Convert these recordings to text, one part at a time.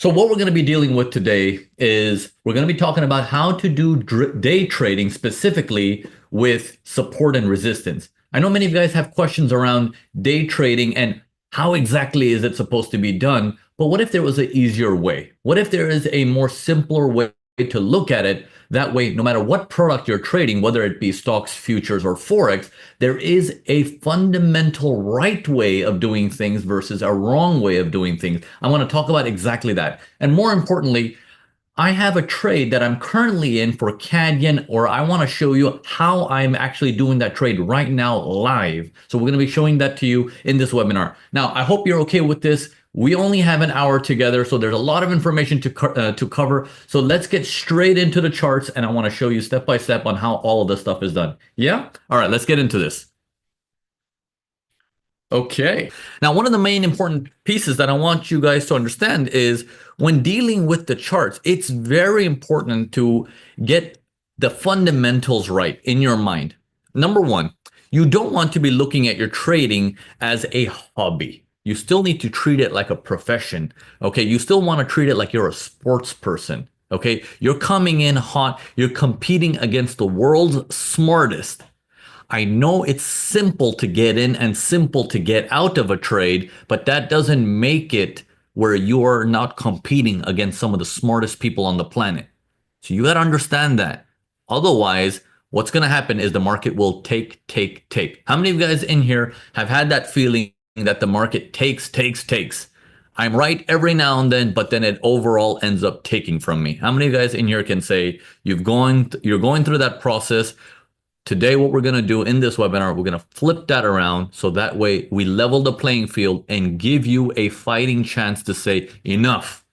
So what we're going to be dealing with today is we're going to be talking about how to do day trading specifically with support and resistance. I know many of you guys have questions around day trading and how exactly is it supposed to be done, but what if there was an easier way? What if there is a more simpler way to look at it? That way, no matter what product you're trading, whether it be stocks, futures, or Forex, there is a fundamental right way of doing things versus a wrong way of doing things. I want to talk about exactly that. And more importantly, I have a trade that I'm currently in for CAD yen, or I want to show you how I'm actually doing that trade right now live. So we're going to be showing that to you in this webinar. Now, I hope you're okay with this. We only have an hour together, so there's a lot of information to cover. So let's get straight into the charts, and I want to show you step by step on how all of this stuff is done. Yeah? All right, let's get into this. Okay. Now, one of the main important pieces that I want you guys to understand is when dealing with the charts, it's very important to get the fundamentals right in your mind. Number one, you don't want to be looking at your trading as a hobby. You still need to treat it like a profession. Okay. You still want to treat it like you're a sports person. Okay. You're coming in hot. You're competing against the world's smartest. I know it's simple to get in and simple to get out of a trade, but that doesn't make it where you're not competing against some of the smartest people on the planet. So you got to understand that. Otherwise, what's going to happen is the market will take. How many of you guys in here have had that feeling that the market takes? I'm right every now and then, but then it overall ends up taking from me. How many of you guys in here can say you're going through that process? Today, what we're going to do in this webinar, we're going to flip that around so that way we level the playing field and give you a fighting chance to say enough.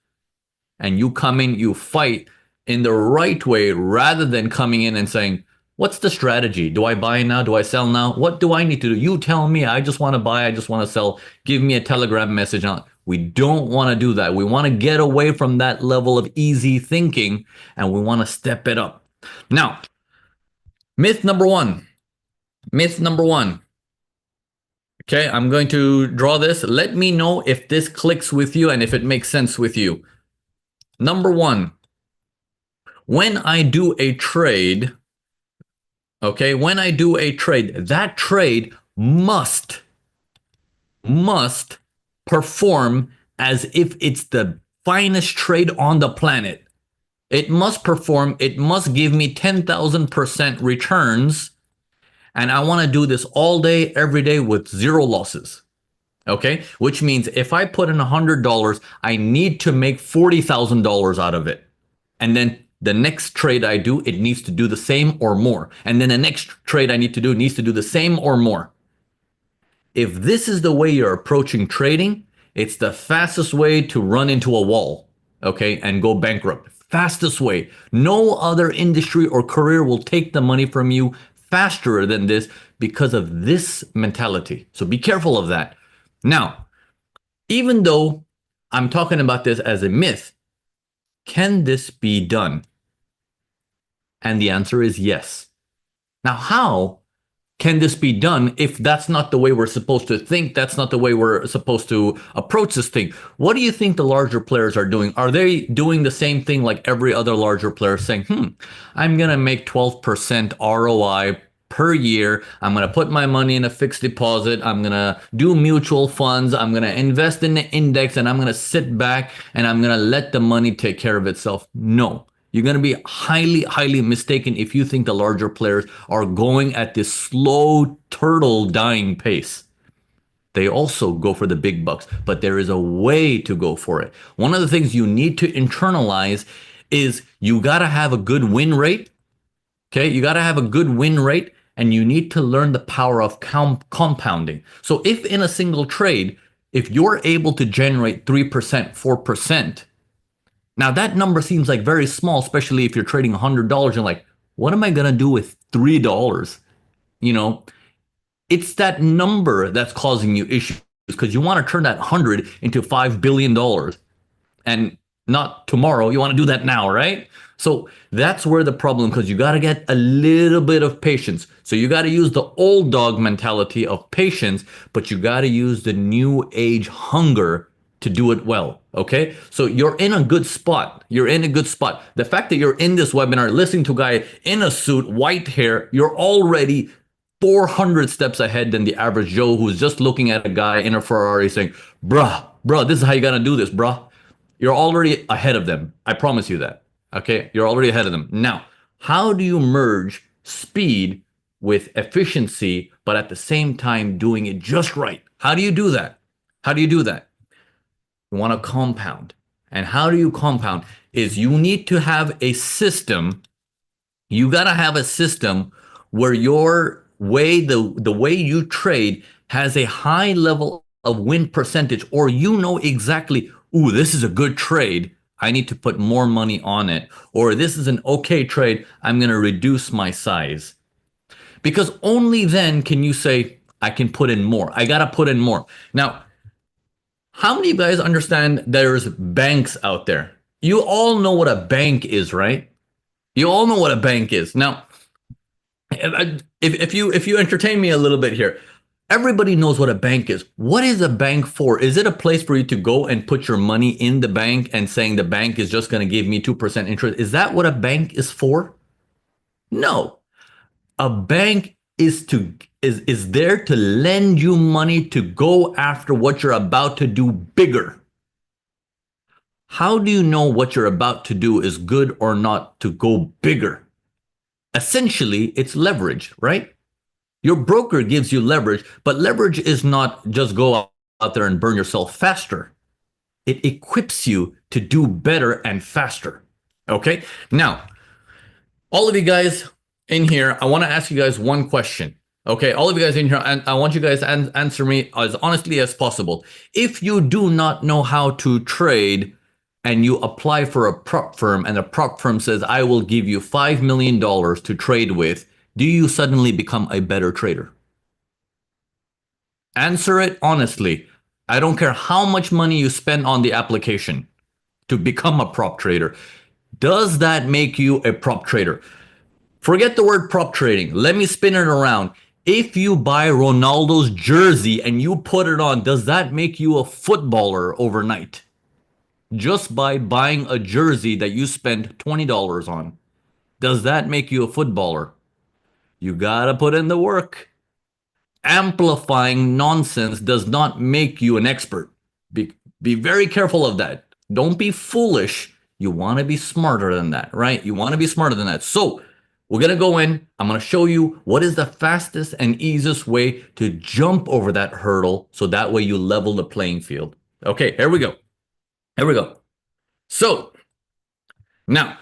And you come in, you fight in the right way rather than coming in and saying, what's the strategy? Do I buy now? Do I sell now? What do I need to do? You tell me. I just want to buy. I just want to sell. Give me a Telegram message. We don't want to do that. We want to get away from that level of easy thinking and we want to step it up. Now, Myth number one. Okay, I'm going to draw this. Let me know if this clicks with you and if it makes sense with you. Number one, when I do a trade, that trade must perform as if it's the finest trade on the planet. It must perform, it must give me 10,000% returns. And I want to do this all day, every day with zero losses. Okay. Which means if I put in $100, I need to make $40,000 out of it. And then the next trade I do, it needs to do the same or more. And then the next trade I need to do needs to do the same or more. If this is the way you're approaching trading, it's the fastest way to run into a wall. Okay. And go bankrupt. Fastest way. No other industry or career will take the money from you faster than this because of this mentality. So be careful of that. Now, even though I'm talking about this as a myth, can this be done? And the answer is yes. Now, how can this be done if that's not the way we're supposed to think? That's not the way we're supposed to approach this thing. What do you think the larger players are doing? Are they doing the same thing like every other larger player saying, I'm going to make 12% ROI per year. I'm going to put my money in a fixed deposit. I'm going to do mutual funds. I'm going to invest in the index and I'm going to sit back and I'm going to let the money take care of itself? No. You're going to be highly mistaken if you think the larger players are going at this slow turtle dying pace. They also go for the big bucks, but there is a way to go for it. One of the things you need to internalize is you got to have a good win rate. Okay, you got to have a good win rate and you need to learn the power of compounding. So if in a single trade, if you're able to generate 3%, 4%, now that number seems like very small, especially if you're trading $100 and like, what am I going to do with $3? It's that number that's causing you issues because you want to turn that 100 into $5 billion and not tomorrow. You want to do that now, right? So that's where the problem, because you got to get a little bit of patience. So you got to use the old dog mentality of patience, but you got to use the new age hunger to do it well. Okay. So you're in a good spot. You're in a good spot. The fact that you're in this webinar, listening to a guy in a suit, white hair, you're already 400 steps ahead than the average Joe who's just looking at a guy in a Ferrari saying, bruh, this is how you gotta do this, bruh. You're already ahead of them. I promise you that. Okay. You're already ahead of them. Now, how do you merge speed with efficiency, but at the same time doing it just right? How do you do that? How do you do that? You want to compound. And how do you compound? Is you need to have a system. You got to have a system where your way, the way you trade has a high level of win percentage, or you know exactly, ooh, this is a good trade. I need to put more money on it. Or this is an okay trade. I'm going to reduce my size. Because only then can you say, I can put in more. I got to put in more. Now, how many of you guys understand there's banks out there? You all know what a bank is, right? You all know what a bank is. Now, if you entertain me a little bit here, everybody knows what a bank is. What is a bank for? Is it a place for you to go and put your money in the bank and saying the bank is just going to give me 2% interest? Is that what a bank is for? No. A bank is there to lend you money to go after what you're about to do bigger. How do you know what you're about to do is good or not to go bigger? Essentially, it's leverage, right? Your broker gives you leverage, but leverage is not just go out there and burn yourself faster. It equips you to do better and faster. Okay? Now, all of you guys in here, I want to ask you guys one question. Okay, all of you guys in here, and I want you guys to answer me as honestly as possible. If you do not know how to trade and you apply for a prop firm and the prop firm says, I will give you $5 million to trade with, do you suddenly become a better trader? Answer it honestly. I don't care how much money you spend on the application to become a prop trader. Does that make you a prop trader? Forget the word prop trading. Let me spin it around. If you buy Ronaldo's jersey and you put it on, does that make you a footballer overnight? Just by buying a jersey that you spend $20 on, does that make you a footballer? You gotta put in the work. Amplifying nonsense does not make you an expert. Be very careful of that. Don't be foolish. You want to be smarter than that, right? You want to be smarter than that. So we're going to go in. I'm going to show you what is the fastest and easiest way to jump over that hurdle. So that way you level the playing field. Okay, here we go. Here we go. So now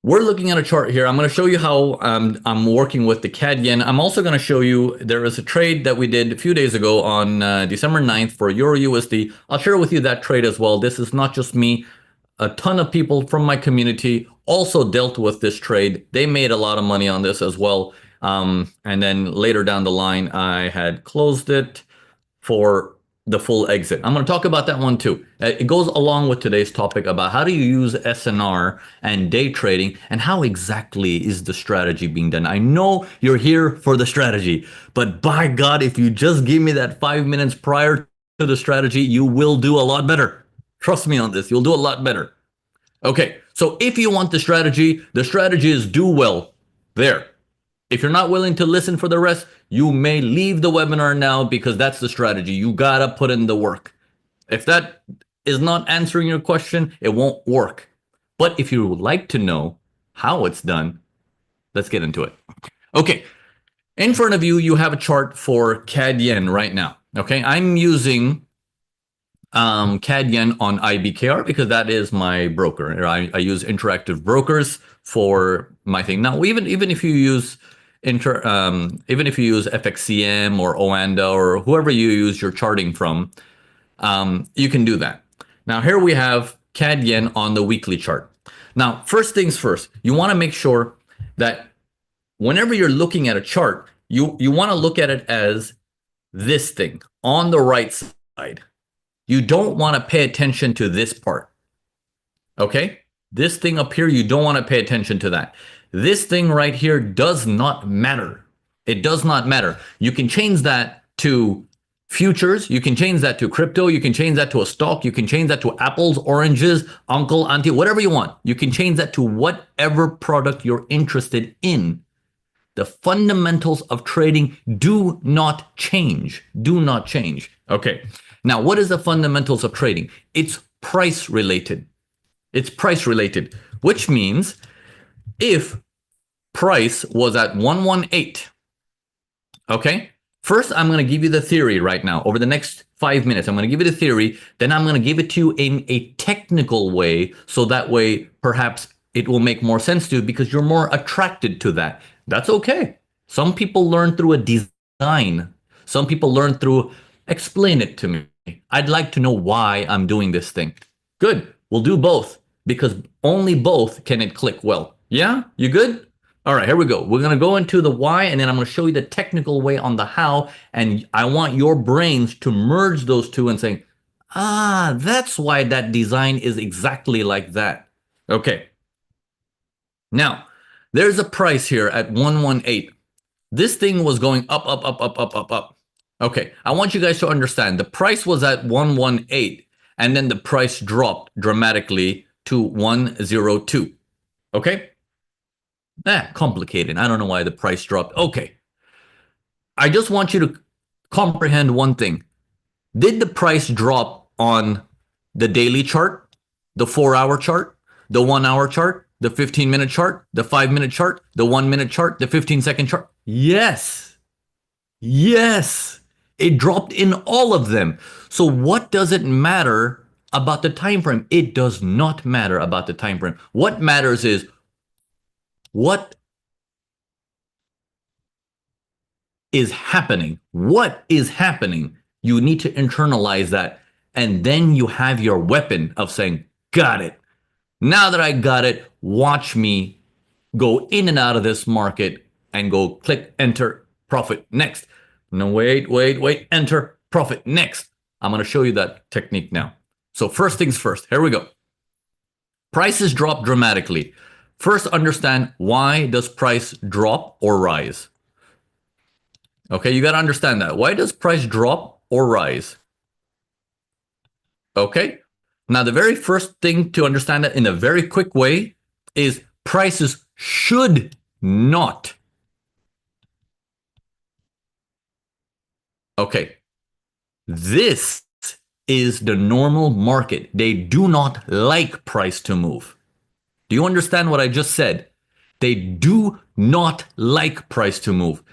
we're looking at a chart here. I'm going to show you how I'm working with the CAD yen. I'm also going to show you there is a trade that we did a few days ago on December 9th for EURUSD. I'll share with you that trade as well. This is not just me. A ton of people from my community also dealt with this trade. They made a lot of money on this as well. And then later down the line, I had closed it for the full exit. I'm going to talk about that one too. It goes along with today's topic about how do you use SNR and day trading and how exactly is the strategy being done. I know you're here for the strategy, but by God, if you just give me that 5 minutes prior to the strategy, you will do a lot better. Trust me on this, you'll do a lot better. Okay, so if you want the strategy is do well there. If you're not willing to listen for the rest, you may leave the webinar now because that's the strategy. You gotta put in the work. If that is not answering your question, it won't work. But if you would like to know how it's done, let's get into it. Okay, in front of you, you have a chart for CAD yen right now. Okay, I'm using CAD yen on IBKR because that is my broker. I use interactive brokers for my thing. Now, even if you use FXCM or Oanda or whoever you use your charting from, you can do that. Now here we have CAD yen on the weekly chart. Now, first things first, you want to make sure that whenever you're looking at a chart, you want to look at it as this thing on the right side. You don't want to pay attention to this part. Okay? This thing up here, you don't want to pay attention to that. This thing right here does not matter. It does not matter. You can change that to Futures, you can change that to crypto, you can change that to a stock, you can change that to apples, oranges, uncle, auntie, whatever you want. You can change that to whatever product you're interested in. The fundamentals of trading do not change. Do not change. Okay. Now, what is the fundamentals of trading? It's price related. It's price related, which means if price was at 118, okay? First, I'm going to give you the theory right now. Over the next 5 minutes, I'm going to give you the theory. Then I'm going to give it to you in a technical way. So that way, perhaps it will make more sense to you because you're more attracted to that. That's okay. Some people learn through a design. Some people learn through explain it to me. I'd like to know why I'm doing this thing. Good. We'll do both because only both can it click well. Yeah? You good? All right, here we go. We're going to go into the why, and then I'm going to show you the technical way on the how. And I want your brains to merge those two and say, ah, that's why that design is exactly like that. Okay. Now, there's a price here at 118. This thing was going up, up, up, up, up, up, up. Okay, I want you guys to understand the price was at 118, and then the price dropped dramatically to 102. Okay? Complicated. I don't know why the price dropped. Okay. I just want you to comprehend one thing. Did the price drop on the daily chart, the 4-hour chart, the 1-hour chart, the 15-minute chart, the 5-minute chart, the 1-minute chart, the 15-second chart? Yes. Yes. It dropped in all of them. So what does it matter about the time frame? It does not matter about the time frame. What matters is what is happening. What is happening? You need to internalize that. And then you have your weapon of saying, got it. Now that I got it, watch me go in and out of this market and go click, enter, profit next. No, wait, enter, profit next. I'm going to show you that technique now. So first things first, here we go. Prices drop dramatically. First, understand why does price drop or rise? Okay, you got to understand that. Why does price drop or rise? Okay, now the very first thing to understand that in a very quick way is prices should not. Okay, this is the normal market. They do not like price to move. Do you understand what I just said? They do not like price to move.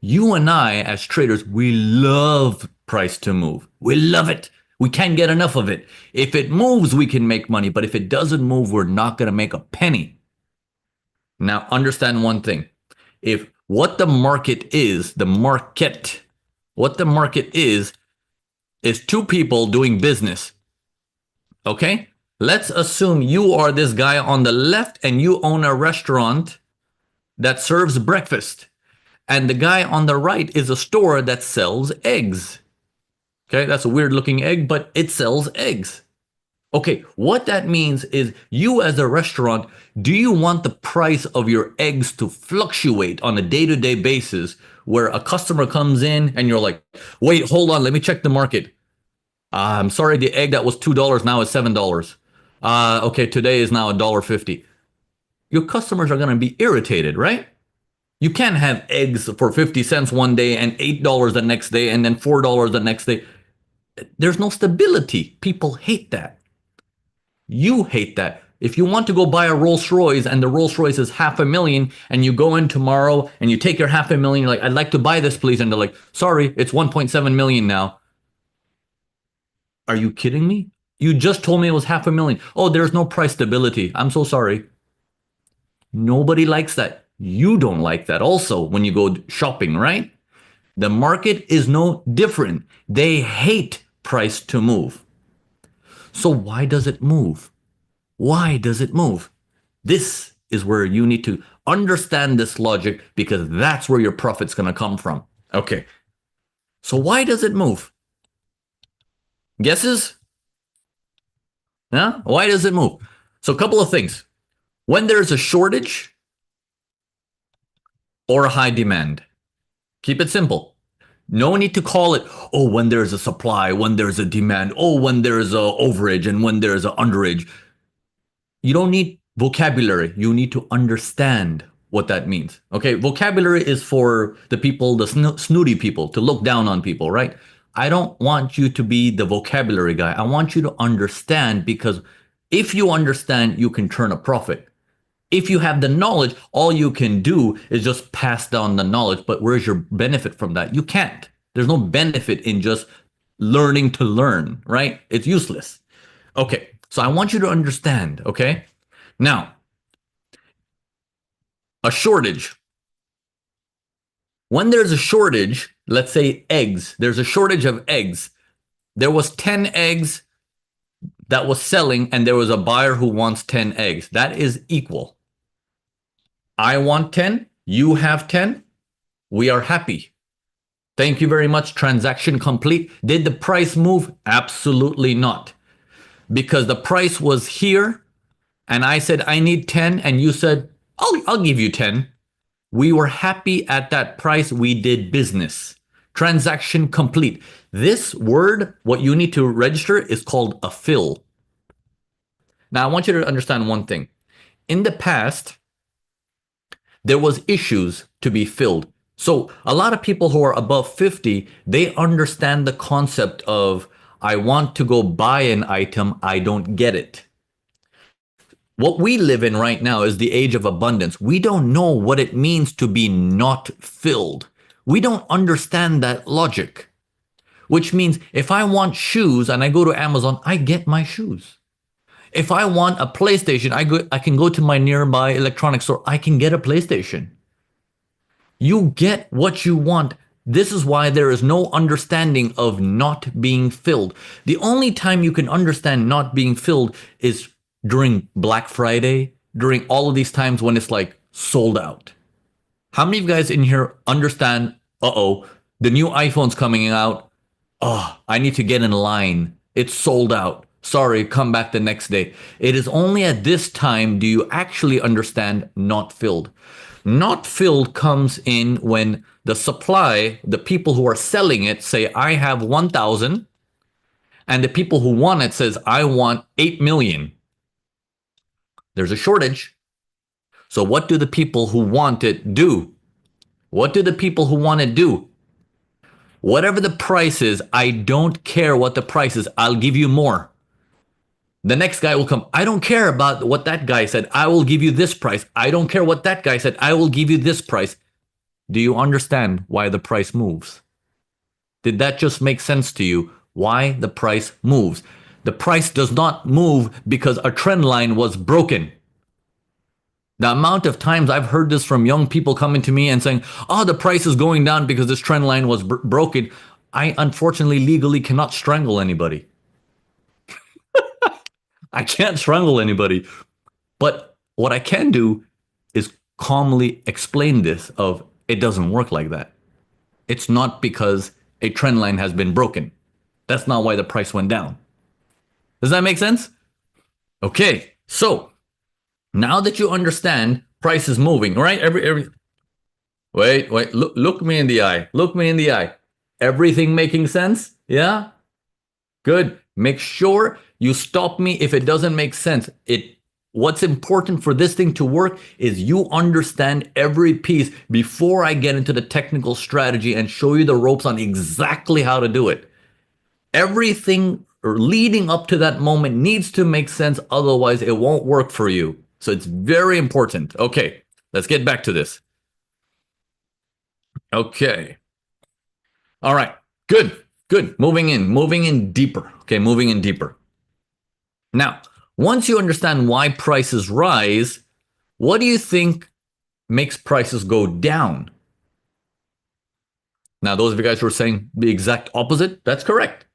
You and I, as traders, we love price to move. We love it. We can't get enough of it. If it moves, we can make money. But if it doesn't move, we're not going to make a penny. Now, understand one thing. If what the market is, what the market is two people doing business. Okay? Let's assume you are this guy on the left and you own a restaurant that serves breakfast. And the guy on the right is a store that sells eggs. Okay, that's a weird looking egg, but it sells eggs. Okay, what that means is you as a restaurant, do you want the price of your eggs to fluctuate on a day-to-day basis where a customer comes in and you're like, wait, hold on, let me check the market. I'm sorry, the egg that was $2 now is $7. Okay, today is now $1.50. Your customers are going to be irritated, right? You can't have eggs for 50 cents one day and $8 the next day and then $4 the next day. There's no stability. People hate that. You hate that. If you want to go buy a Rolls Royce and the Rolls Royce is $500,000 and you go in tomorrow and you take your $500,000, you're like, I'd like to buy this, please. And they're like, sorry, it's 1.7 million now. Are you kidding me? You just told me it was $500,000. Oh, there's no price stability. I'm so sorry. Nobody likes that. You don't like that also when you go shopping, right? The market is no different. They hate price to move. So why does it move? Why does it move? This is where you need to understand this logic because that's where your profit's going to come from. Okay. So why does it move? Guesses? Yeah? Why does it move? So a couple of things. When there's a shortage or a high demand, keep it simple. No need to call it, oh, when there's a supply, when there's a demand, oh, when there's a overage and when there's a underage. You don't need vocabulary. You need to understand what that means. Okay, vocabulary is for the people, the snooty people, to look down on people, right? I don't want you to be the vocabulary guy. I want you to understand, because if you understand, you can turn a profit. If you have the knowledge, all you can do is just pass down the knowledge. But where's your benefit from that? You can't. There's no benefit in just learning to learn, right? It's useless. Okay, so I want you to understand, okay? Now, a shortage. When there's a shortage, let's say eggs, there's a shortage of eggs. There was 10 eggs that was selling, and there was a buyer who wants 10 eggs. That is equal. I want 10, you have 10, we are happy. Thank you very much, transaction complete. Did the price move? Absolutely not. Because the price was here, and I said, I need 10, and you said, I'll give you 10. We were happy at that price. We did business. Transaction complete. This word, what you need to register, is called a fill. Now, I want you to understand one thing. In the past, there was issues to be filled. So a lot of people who are above 50, they understand the concept of, I want to go buy an item, I don't get it. What we live in right now is the age of abundance. We don't know what it means to be not filled. We don't understand that logic, which means if I want shoes and I go to Amazon, I get my shoes. If I want a PlayStation, I can go to my nearby electronics store, I can get a PlayStation. You get what you want. This is why there is no understanding of not being filled. The only time you can understand not being filled is during Black Friday, during all of these times when it's like sold out. How many of you guys in here understand, the new iPhone's coming out. Oh, I need to get in line. It's sold out. Sorry, come back the next day. It is only at this time do you actually understand not filled. Not filled comes in when the supply, the people who are selling it say, I have 1,000, and the people who want it says, I want 8 million. There's a shortage. So what do the people who want it do? What do the people who want it do? Whatever the price is, I don't care what the price is. I'll give you more. The next guy will come. I don't care about what that guy said. I will give you this price. I don't care what that guy said. I will give you this price. Do you understand why the price moves? Did that just make sense to you? Why the price moves? The price does not move because a trend line was broken. The amount of times I've heard this from young people coming to me and saying, oh, the price is going down because this trend line was broken. I unfortunately legally cannot strangle anybody. I can't strangle anybody. But what I can do is calmly explain this of it doesn't work like that. It's not because a trend line has been broken. That's not why the price went down. Does that make sense? Okay, so now that you understand price is moving, right? Wait, look me in the eye. Look me in the eye. Everything making sense? Yeah? Good. Make sure you stop me if it doesn't make sense. What's important for this thing to work is you understand every piece before I get into the technical strategy and show you the ropes on exactly how to do it. Everything leading up to that moment needs to make sense. Otherwise, it won't work for you. So it's very important. Okay, let's get back to this. Okay. All right. Good. Moving in deeper. Okay, moving in deeper. Now, once you understand why prices rise, what do you think makes prices go down? Now, those of you guys who are saying the exact opposite, that's correct.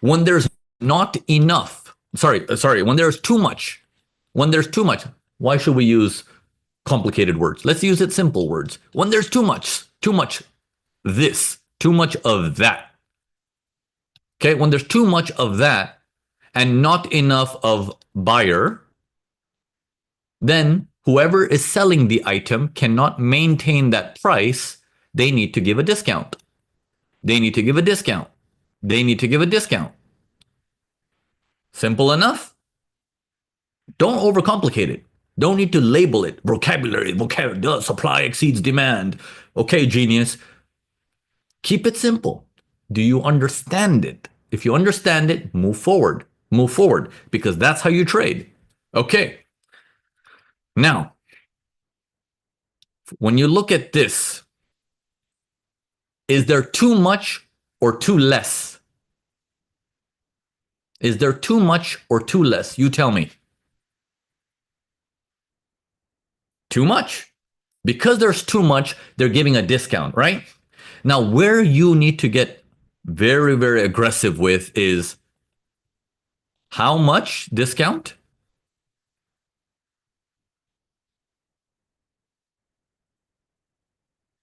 When there's not enough, when there's too much, why should we use complicated words? Let's use it simple words. When there's too much this, too much of that. Okay, when there's too much of that and not enough of buyer, then whoever is selling the item cannot maintain that price. They need to give a discount. They need to give a discount. They need to give a discount. Simple enough. Don't overcomplicate it. Don't need to label it. Vocabulary, supply exceeds demand. Okay, genius. Keep it simple. Do you understand it? If you understand it, move forward. Move forward because that's how you trade. Okay. Now, when you look at this, is there too much or too less? Is there too much or too less? You tell me. Too much. Because there's too much, they're giving a discount, right? Now, where you need to get very, very aggressive with is how much discount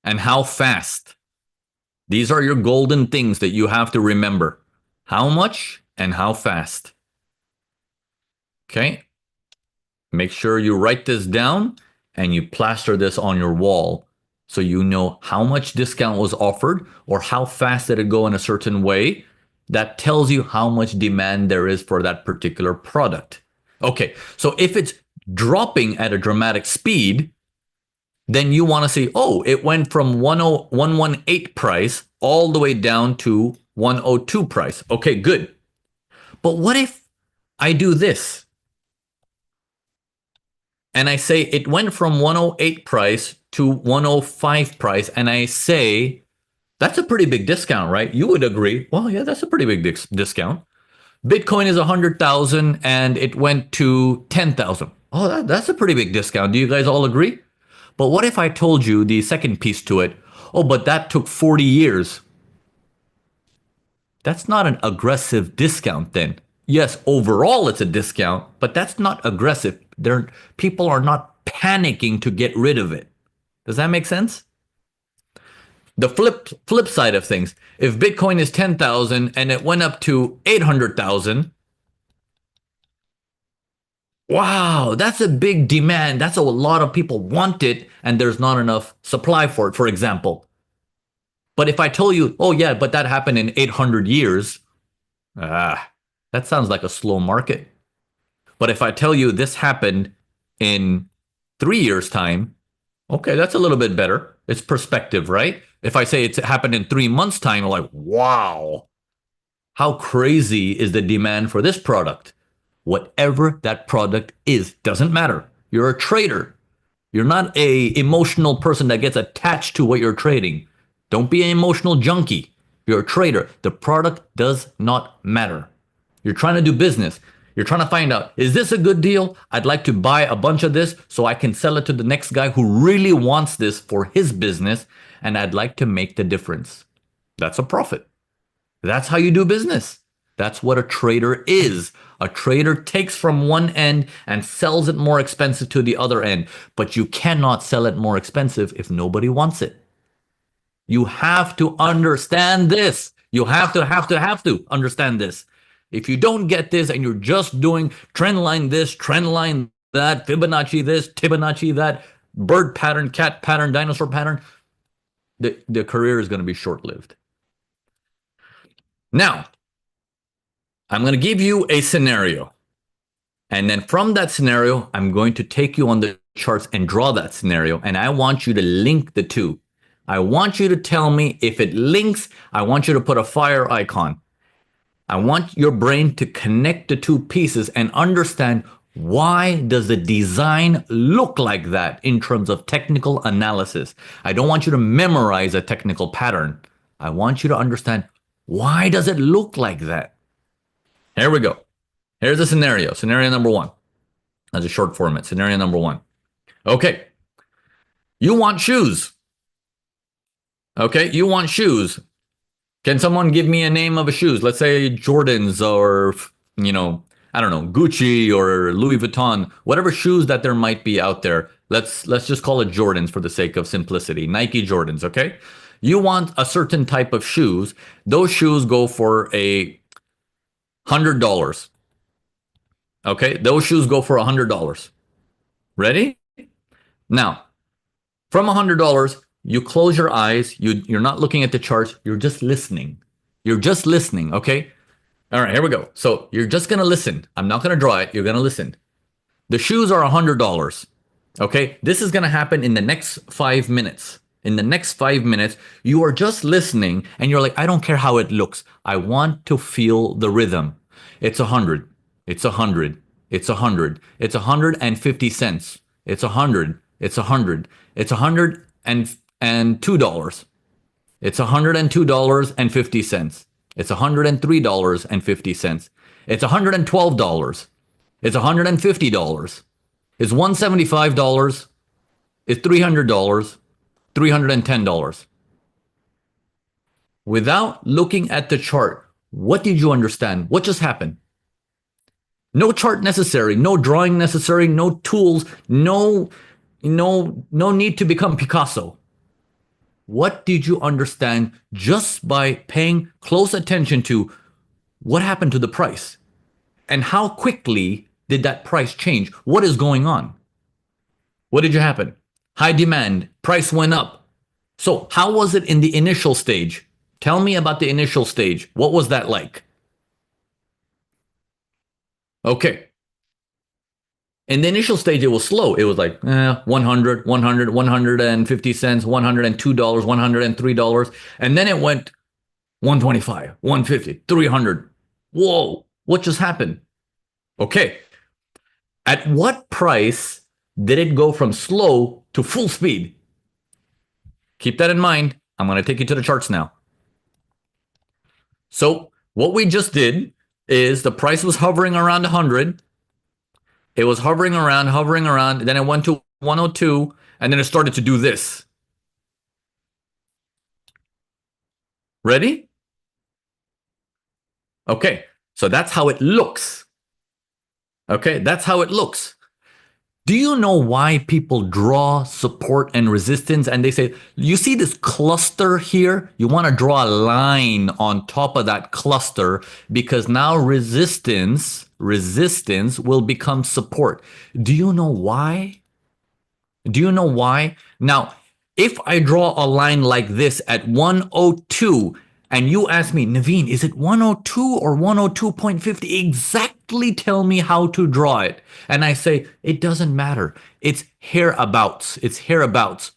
and how fast. These are your golden things that you have to remember. How much and how fast. Okay? Make sure you write this down and you plaster this on your wall so you know how much discount was offered or how fast did it go in a certain way. That tells you how much demand there is for that particular product. Okay, so if it's dropping at a dramatic speed, then you want to say, oh, it went from 118 price all the way down to 102 price. Okay, good. But what if I do this? And I say it went from 108 price to 105 price. And I say, that's a pretty big discount, right? You would agree. Well, yeah, that's a pretty big discount. Bitcoin is 100,000 and it went to 10,000. Oh, that's a pretty big discount. Do you guys all agree? But what if I told you the second piece to it? Oh, but that took 40 years. That's not an aggressive discount then. Yes, overall it's a discount, but that's not aggressive. People are not panicking to get rid of it. Does that make sense? The flip side of things, if Bitcoin is 10,000 and it went up to 800,000, wow, that's a big demand. That's a lot of people want it and there's not enough supply for it, for example. But if I told you, oh yeah, but that happened in 800 years, that sounds like a slow market. But if I tell you this happened in 3 years' time, okay, that's a little bit better. It's perspective, right? If I say it's happened in 3 months' time, I'm like, wow, how crazy is the demand for this product? Whatever that product is, doesn't matter. You're a trader. You're not a emotional person that gets attached to what you're trading. Don't be an emotional junkie. You're a trader. The product does not matter. You're trying to do business. You're trying to find out, is this a good deal? I'd like to buy a bunch of this so I can sell it to the next guy who really wants this for his business, and I'd like to make the difference. That's a profit. That's how you do business. That's what a trader is. A trader takes from one end and sells it more expensive to the other end, but you cannot sell it more expensive if nobody wants it. You have to understand this. You have to understand this. If you don't get this and you're just doing trend line this, trend line that, Fibonacci this, Fibonacci that, bird pattern, cat pattern, dinosaur pattern, the career is going to be short-lived. Now, I'm going to give you a scenario. And then from that scenario, I'm going to take you on the charts and draw that scenario. And I want you to link the two. I want you to tell me if it links. I want you to put a fire icon. I want your brain to connect the two pieces and understand, why does the design look like that in terms of technical analysis? I don't want you to memorize a technical pattern. I want you to understand, why does it look like that? Here we go. Here's the scenario. Scenario number one. That's a short format. Scenario number one. Okay. You want shoes. Okay. You want shoes. Can someone give me a name of a shoes? Let's say Jordans or, I don't know, Gucci or Louis Vuitton, whatever shoes that there might be out there. Let's just call it Jordans for the sake of simplicity. Nike Jordans, okay? You want a certain type of shoes. Those shoes go for $100. Okay? Those shoes go for $100. Ready? Now, from $100, You close your eyes. You're not looking at the charts. You're just listening. You're just listening. Okay. All right. Here we go. So you're just going to listen. I'm not going to draw it. You're going to listen. The shoes are $100. Okay. This is going to happen in the next 5 minutes. In the next 5 minutes, you are just listening and you're like, I don't care how it looks. I want to feel the rhythm. It's 100. It's 100. It's 100. It's 150 cents. It's 100. It's 100. It's $102. It's $102.50. It's $103.50. It's $112. It's $150. It's $175. It's $300. $310. Without looking at the chart, what did you understand? What just happened? No chart necessary, no drawing necessary, no tools, no need to become Picasso. What did you understand just by paying close attention to what happened to the price? And how quickly did that price change? What is going on? What did you happen? High demand, price went up. So how was it in the initial stage? Tell me about the initial stage. What was that like? Okay. In the initial stage, it was slow. It was like 100, 100, 150 cents, $102, $103. And then it went 125, 150, 300. Whoa, what just happened? Okay. At what price did it go from slow to full speed? Keep that in mind. I'm going to take you to the charts now. So what we just did is the price was hovering around 100. It was hovering around. Then it went to 102, and then it started to do this. Ready? Okay, so that's how it looks. Okay, that's how it looks. Do you know why people draw support and resistance? And they say, you see this cluster here? You want to draw a line on top of that cluster because now resistance will become support. Do you know why? Do you know why? Now, if I draw a line like this at 102 and you ask me, Naveen, is it 102 or 102.50? Exactly tell me how to draw it. And I say, it doesn't matter. It's hereabouts. It's hereabouts.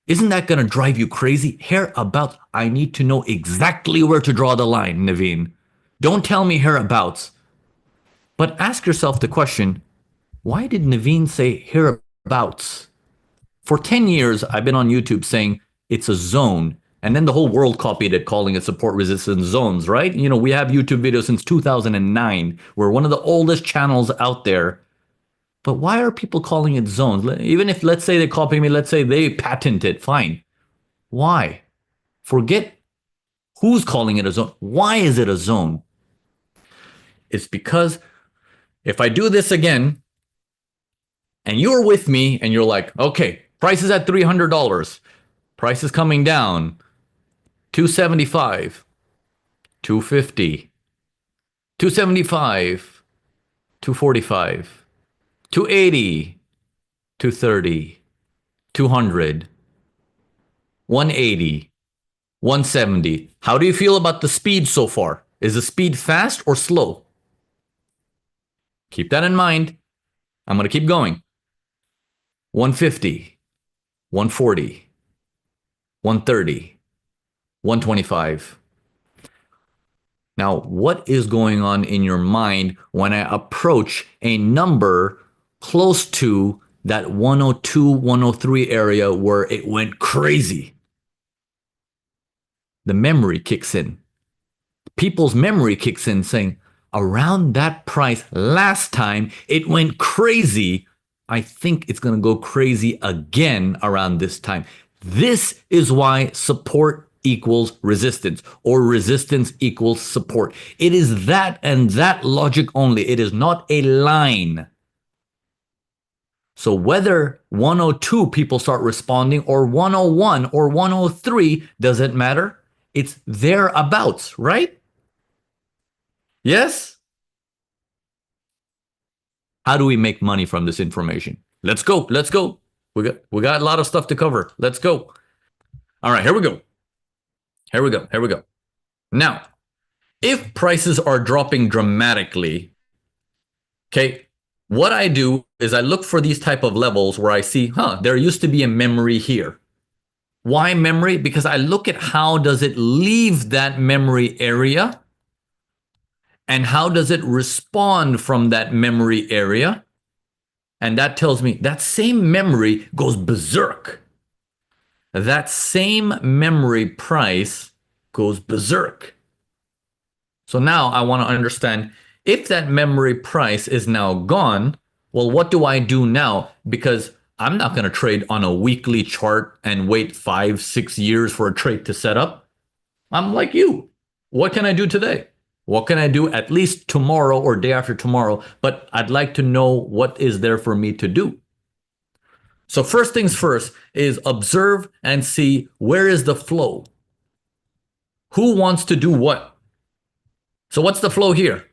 Isn't that going to drive you crazy? Hereabouts. I need to know exactly where to draw the line, Naveen. Don't tell me hereabouts. But ask yourself the question, why did Naveen say hereabouts? For 10 years, I've been on YouTube saying it's a zone. And then the whole world copied it, calling it support resistance zones, right? You know, we have YouTube videos since 2009. We're one of the oldest channels out there. But why are people calling it zones? Even if, let's say they copy me, let's say they patent it, fine. Why? Forget who's calling it a zone. Why is it a zone? It's because if I do this again, and you're with me, and you're like, okay, price is at $300. Price is coming down. 275, 250, 275, 245, 280, 230, 200, 180, 170. How do you feel about the speed so far? Is the speed fast or slow? Keep that in mind. I'm going to keep going. 150, 140, 130, 125. Now, what is going on in your mind when I approach a number close to that 102, 103 area where it went crazy? The memory kicks in. People's memory kicks in saying, around that price last time, it went crazy. I think it's going to go crazy again around this time. This is why support equals resistance, or resistance equals support. It is that and that logic only. It is not a line. So whether 102 people start responding or 101 or 103, doesn't matter. It's thereabouts, right? Yes? How do we make money from this information? Let's go. Let's go. We got a lot of stuff to cover. Let's go. All right, here we go. Here we go. Here we go. Now, if prices are dropping dramatically, okay, what I do is I look for these type of levels where I see, there used to be a memory here. Why memory? Because I look at how does it leave that memory area and how does it respond from that memory area. And that tells me that same memory goes berserk. That same memory price goes berserk. So now I want to understand if that memory price is now gone, well, what do I do now? Because I'm not going to trade on a weekly chart and wait 5-6 years for a trade to set up. I'm like you. What can I do today? What can I do at least tomorrow or day after tomorrow? But I'd like to know what is there for me to do. So first things first is observe and see where is the flow. Who wants to do what? So what's the flow here?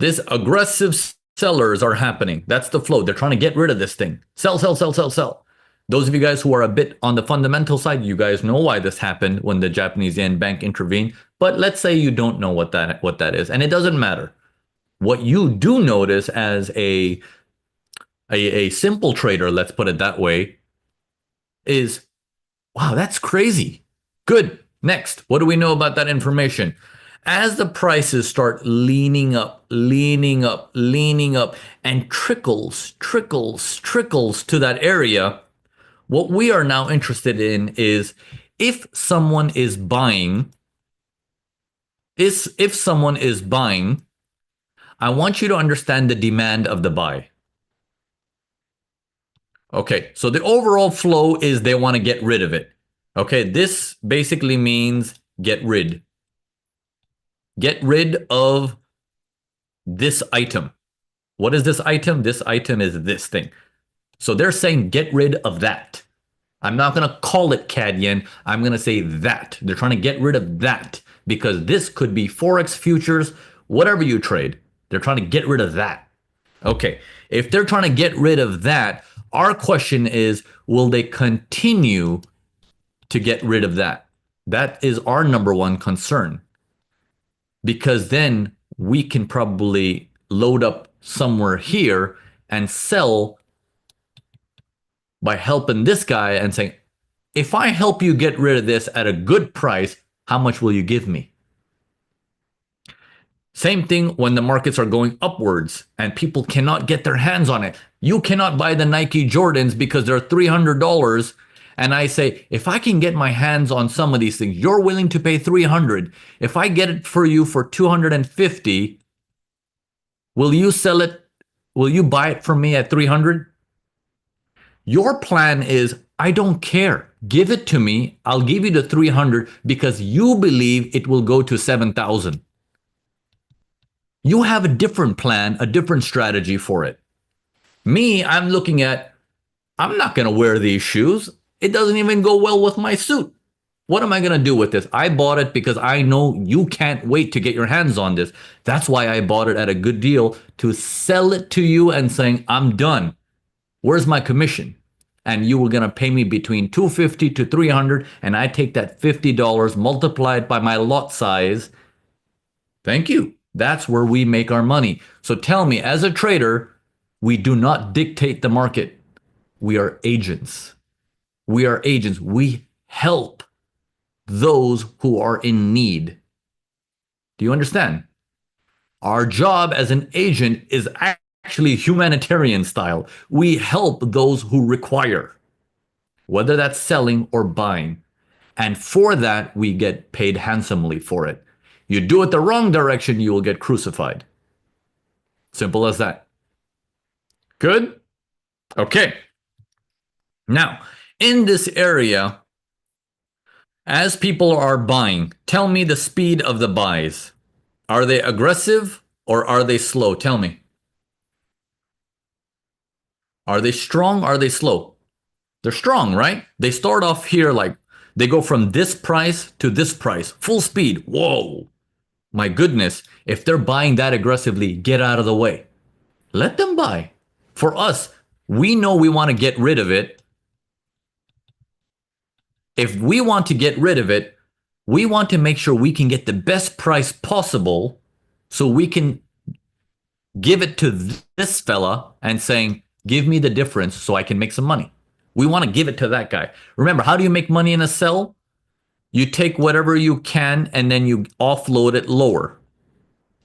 This aggressive sellers are happening. That's the flow. They're trying to get rid of this thing. Sell, sell, sell, sell, sell. Those of you guys who are a bit on the fundamental side, you guys know why this happened when the Japanese yen bank intervened. But let's say you don't know what that is, and it doesn't matter. What you do notice as a simple trader, let's put it that way, is, wow, that's crazy. Good. Next, what do we know about that information? As the prices start leaning up, leaning up, leaning up, and trickles to that area, what we are now interested in is if someone is buying, I want you to understand the demand of the buy. Okay, so the overall flow is they want to get rid of it. Okay, this basically means get rid. Get rid of this item. What is this item? This item is this thing. So they're saying get rid of that. I'm not going to call it CAD yen. I'm going to say that. They're trying to get rid of that because this could be Forex futures, whatever you trade. They're trying to get rid of that. Okay, if they're trying to get rid of that, our question is, will they continue to get rid of that? That is our number one concern. Because then we can probably load up somewhere here and sell by helping this guy and saying, if I help you get rid of this at a good price, how much will you give me? Same thing when the markets are going upwards and people cannot get their hands on it. You cannot buy the Nike Jordans because they're $300. And I say, if I can get my hands on some of these things, you're willing to pay $300. If I get it for you for $250, will you sell it? Will you buy it from me at $300? Your plan is, I don't care. Give it to me. I'll give you the $300 because you believe it will go to $7,000. You have a different plan, a different strategy for it. Me, I'm looking at, I'm not going to wear these shoes. It doesn't even go well with my suit. What am I going to do with this? I bought it because I know you can't wait to get your hands on this. That's why I bought it at a good deal, to sell it to you and saying, I'm done. Where's my commission? And you were going to pay me between $250 to $300, and I take that $50, multiply it by my lot size. Thank you. That's where we make our money. So tell me, as a trader, we do not dictate the market. We are agents. We are agents. We help those who are in need. Do you understand? Our job as an agent is actually humanitarian style. We help those who require, whether that's selling or buying. And for that, we get paid handsomely for it. You do it the wrong direction, you will get crucified. Simple as that. Good? Okay. Now, in this area, as people are buying, tell me the speed of the buys. Are they aggressive or are they slow? Tell me. Are they strong? Are they slow? They're strong, right? They start off here like they go from this price to this price, full speed. Whoa. My goodness, if they're buying that aggressively, get out of the way. Let them buy. For us, We know we want to get rid of it. If we want to get rid of it, we want to make sure we can get the best price possible so we can give it to this fella and saying, give me the difference so I can make some money. We want to give it to that guy. Remember, how do you make money in a sell? You take whatever you can and then you offload it lower.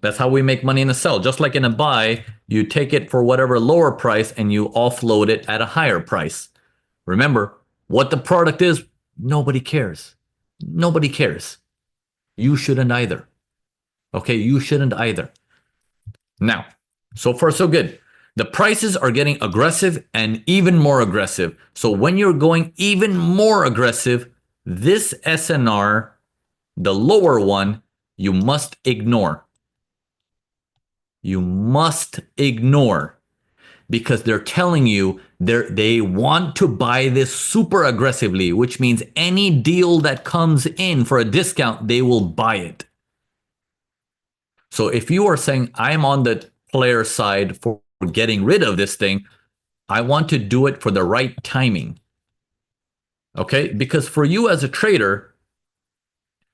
That's how we make money in a sell. Just like in a buy, you take it for whatever lower price and you offload it at a higher price. Remember, what the product is, nobody cares. Nobody cares. You shouldn't either. Okay, you shouldn't either. Now, so far so good. The prices are getting aggressive and even more aggressive. So when you're going even more aggressive, this SNR, the lower one, you must ignore. You must ignore because they're telling you they want to buy this super aggressively, which means any deal that comes in for a discount, they will buy it. So if you are saying, I'm on the player side for getting rid of this thing, I want to do it for the right timing. Okay? Because for you as a trader,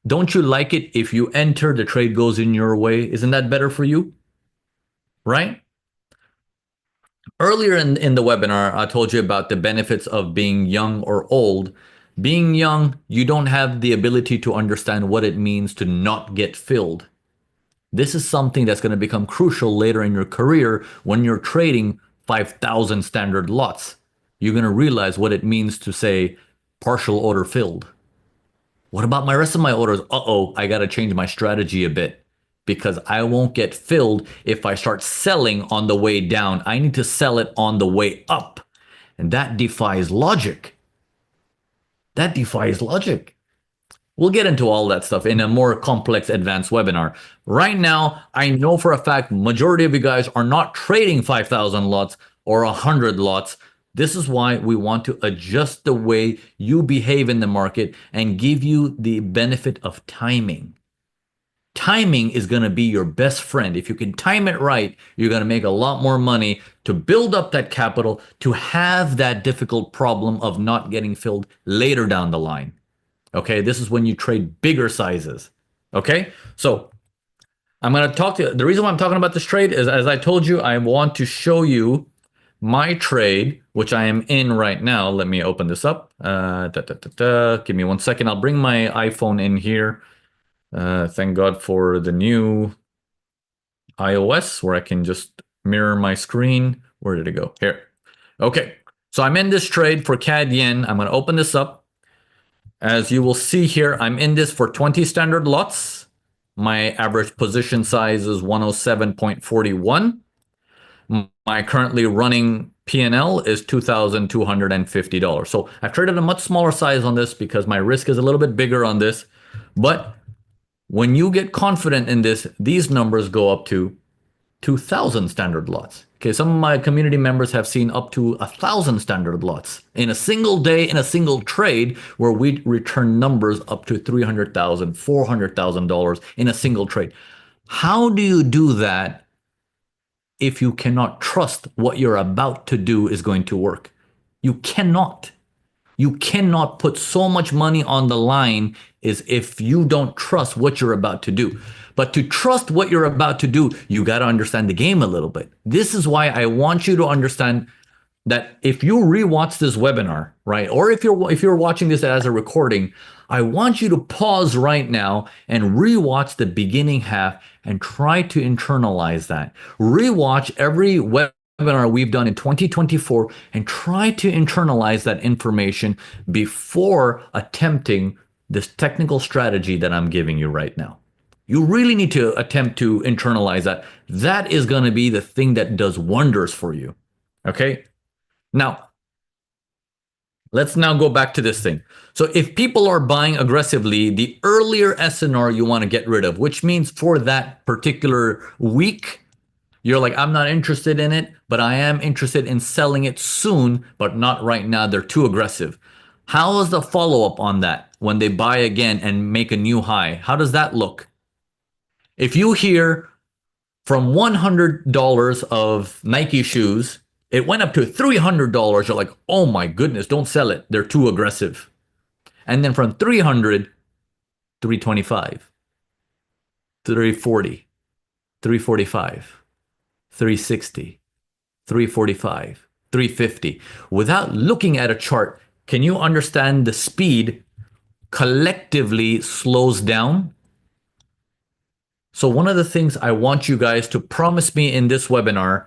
don't you like it if you enter, the trade goes in your way? Isn't that better for you? Right? Earlier in the webinar, I told you about the benefits of being young or old. Being young, you don't have the ability to understand what it means to not get filled. This is something that's going to become crucial later in your career when you're trading 5,000 standard lots. You're going to realize what it means to say partial order filled. What about my rest of my orders? Uh-oh, I got to change my strategy a bit because I won't get filled if I start selling on the way down. I need to sell it on the way up. And that defies logic. That defies logic. We'll get into all that stuff in a more complex advanced webinar. Right now, I know for a fact majority of you guys are not trading 5,000 lots or 100 lots. This is why we want to adjust the way you behave in the market and give you the benefit of timing. Timing is going to be your best friend. If you can time it right, you're going to make a lot more money to build up that capital to have that difficult problem of not getting filled later down the line. Okay, this is when you trade bigger sizes. Okay, so I'm going to talk to you. The reason why I'm talking about this trade is, as I told you, I want to show you my trade, which I am in right now. Let me open this up. Give me 1 second. I'll bring my iPhone in here. Thank God for the new iOS where I can just mirror my screen. Where did it go? Here. Okay, so I'm in this trade for CAD Yen. I'm going to open this up. As you will see here, I'm in this for 20 standard lots. My average position size is 107.41. My currently running P&L is $2,250. So I've traded a much smaller size on this because my risk is a little bit bigger on this. But when you get confident in this, these numbers go up to 2,000 standard lots. Okay, some of my community members have seen up to 1,000 standard lots in a single day, in a single trade, where we return numbers up to $300,000, $400,000 in a single trade. How do you do that if you cannot trust what you're about to do is going to work? You cannot. You cannot put so much money on the line is if you don't trust what you're about to do. But to trust what you're about to do, you got to understand the game a little bit. This is why I want you to understand that if you rewatch this webinar, right, or if you're watching this as a recording, I want you to pause right now and rewatch the beginning half and try to internalize that. Rewatch every webinar we've done in 2024 and try to internalize that information before attempting this technical strategy that I'm giving you right now. You really need to attempt to internalize that. That is going to be the thing that does wonders for you. Okay? Now, let's now go back to this thing. So if people are buying aggressively, the earlier SNR you want to get rid of, which means for that particular week, you're like, I'm not interested in it, but I am interested in selling it soon, but not right now. They're too aggressive. How is the follow-up on that when they buy again and make a new high? How does that look? If you hear from $100 of Nike shoes, It went up to $300. You're like, oh my goodness, don't sell it. They're too aggressive. And then from 300, 325, 340, 345, 360, 345, 350. Without looking at a chart, can you understand the speed collectively slows down? So one of the things I want you guys to promise me in this webinar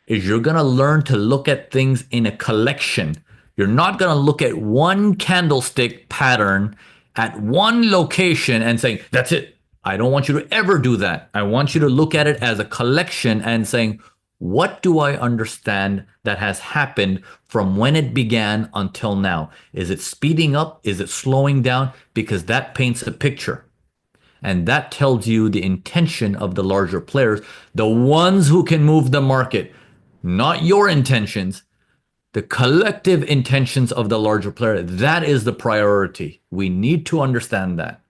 is you're going to learn to look at things in a collection. You're not going to look at one candlestick pattern at one location and saying, that's it. I don't want you to ever do that. I want you to look at it as a collection and saying, what do I understand that has happened from when it began until now? Is it speeding up? Is it slowing down? Because that paints a picture. And that tells you the intention of the larger players, the ones who can move the market, not your intentions, the collective intentions of the larger player. That is the priority. We need to understand that.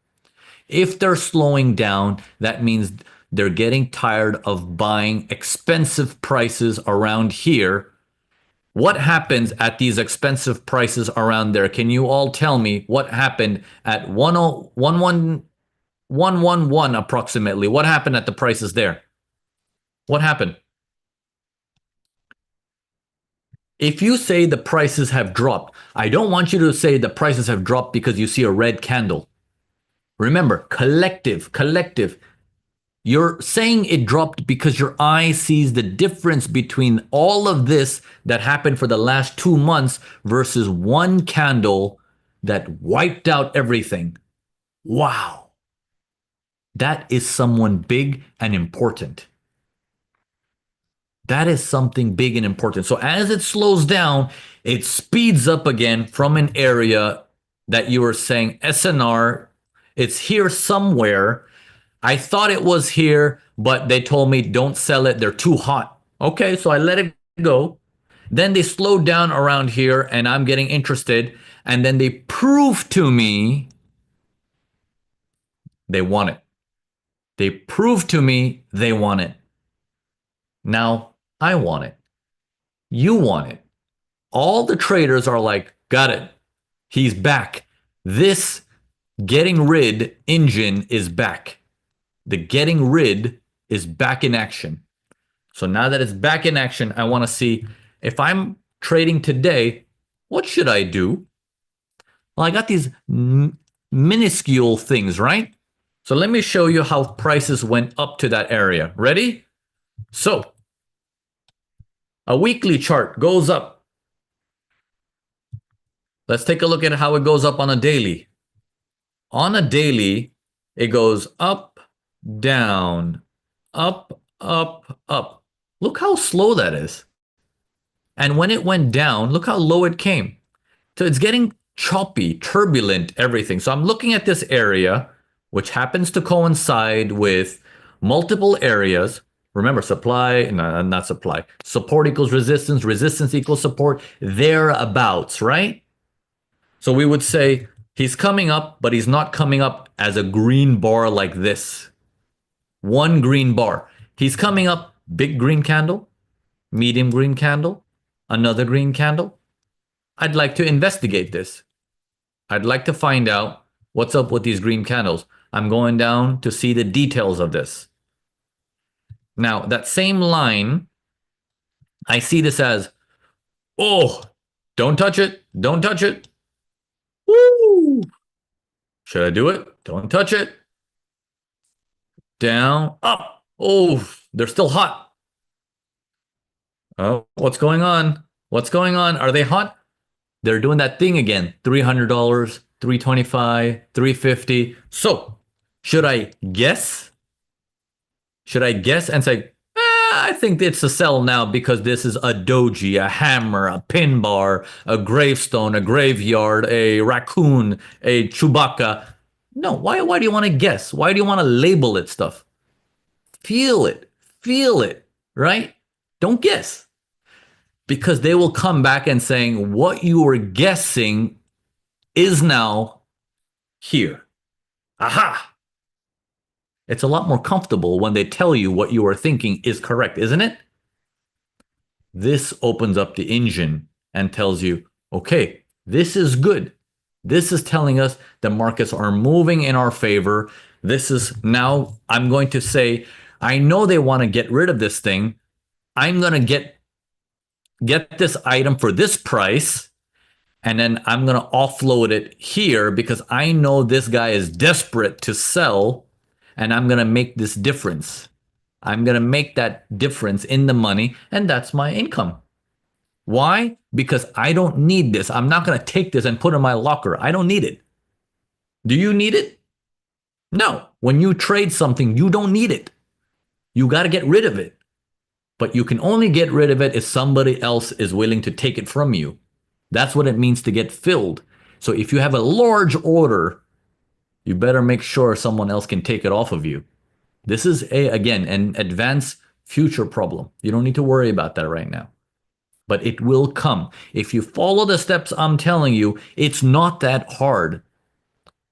If they're slowing down, that means they're getting tired of buying expensive prices around here. What happens at these expensive prices around there? Can you all tell me what happened at 111 approximately? What happened at the prices there? What happened? If you say the prices have dropped, I don't want you to say the prices have dropped because you see a red candle. Remember, collective. You're saying it dropped because your eye sees the difference between all of this that happened for the last 2 months versus one candle that wiped out everything. Wow. That is someone big and important. That is something big and important. So as it slows down, it speeds up again from an area that you were saying SNR. It's here somewhere. I thought it was here, but they told me don't sell it. They're too hot. Okay, so I let it go. Then they slowed down around here and I'm getting interested. And then they prove to me they want it. They prove to me they want it. Now I want it. You want it. All the traders are like, got it. He's back. This getting rid engine is back. The getting rid is back in action. So now that it's back in action, I want to see if I'm trading today, what should I do? Well, I got these minuscule things, right? So let me show you how prices went up to that area. Ready? So a weekly chart goes up. Let's take a look at how it goes up on a daily. On a daily, it goes up, down, up, up, up. Look how slow that is. And when it went down, look how low it came. So it's getting choppy, turbulent, everything. So I'm looking at this area, which happens to coincide with multiple areas. Remember, supply, no, not supply. Support equals resistance, resistance equals support, thereabouts, right? So we would say he's coming up, but he's not coming up as a green bar like this. One green bar. He's coming up, big green candle, medium green candle, another green candle. I'd like to investigate this. I'd like to find out what's up with these green candles. I'm going down to see the details of this. Now, that same line, I see this as, oh, don't touch it. Don't touch it. Woo! Should I do it? Don't touch it. Down, up. Oh, they're still hot. Oh, what's going on? What's going on? Are they hot? They're doing that thing again. $300, $325, $350. So, should I guess? Should I guess and say, I think it's a sell now because this is a doji, a hammer, a pin bar, a gravestone, a graveyard, a raccoon, a Chewbacca. No, why do you want to guess? Why do you want to label it stuff? Feel it, right? Don't guess. Because they will come back and saying what you were guessing is now here. Aha! It's a lot more comfortable when they tell you what you are thinking is correct, isn't it? this opens up the engine and tells you, okay, this is good. This is telling us the markets are moving in our favor. This is now, I'm going to say, I know they want to get rid of this thing. I'm going to get this item for this price, and then I'm going to offload it here because I know this guy is desperate to sell, and I'm going to make this difference. I'm going to make that difference in the money, and that's my income. Why? Because I don't need this. I'm not going to take this and put it in my locker. I don't need it. Do you need it? No. When you trade something, you don't need it. You got to get rid of it. But you can only get rid of it if somebody else is willing to take it from you. That's what it means to get filled. So if you have a large order, you better make sure someone else can take it off of you. This is, again, an advanced future problem. You don't need to worry about that right now. But it will come. If you follow the steps I'm telling you, it's not that hard.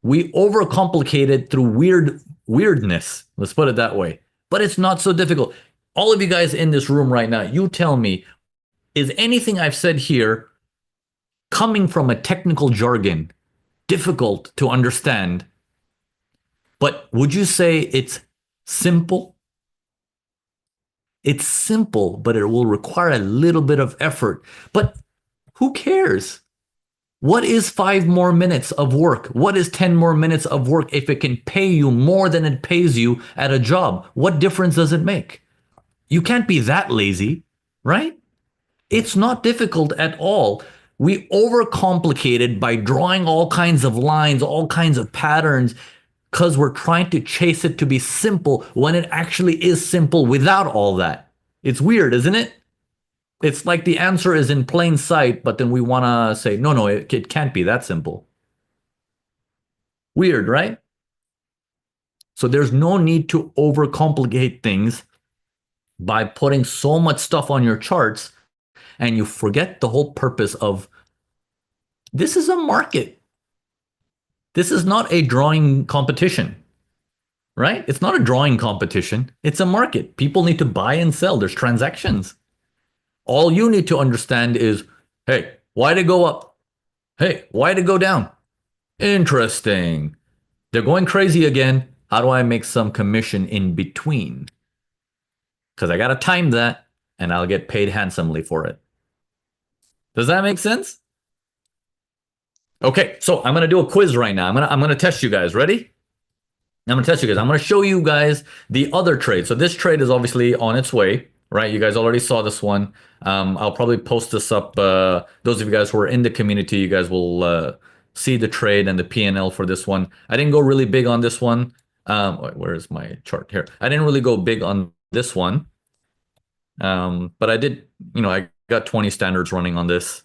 We overcomplicate it through weirdness. Let's put it that way. But it's not so difficult. All of you guys in this room right now, you tell me, is anything I've said here coming from a technical jargon difficult to understand? But would you say it's simple? It's simple, but it will require a little bit of effort. But who cares? What is 5 more minutes of work? What is 10 more minutes of work if it can pay you more than it pays you at a job? What difference does it make? You can't be that lazy, right? It's not difficult at all. We overcomplicate it by drawing all kinds of lines, all kinds of patterns, because we're trying to chase it to be simple when it actually is simple without all that. It's weird, isn't it? It's like the answer is in plain sight, but then we want to say, no, it can't be that simple. Weird, right? So there's no need to overcomplicate things by putting so much stuff on your charts, and you forget the whole purpose of this is a market. This is not a drawing competition, right? It's not a drawing competition. It's a market. People need to buy and sell. There's transactions. All you need to understand is, hey, why'd it go up? Hey, why'd it go down? Interesting. They're going crazy again. How do I make some commission in between? Because I got to time that, and I'll get paid handsomely for it. Does that make sense? Okay, so I'm going to do a quiz right now. I'm going to test you guys. Ready? I'm going to test you guys. I'm going to show you guys the other trade. So this trade is obviously on its way, right? You guys already saw this one. I'll probably post this up. Those of you guys who are in the community, you guys will see the trade and the P&L for this one. I didn't go really big on this one. Where is my chart here? I didn't really go big on this one. But I did, I got 20 standards running on this.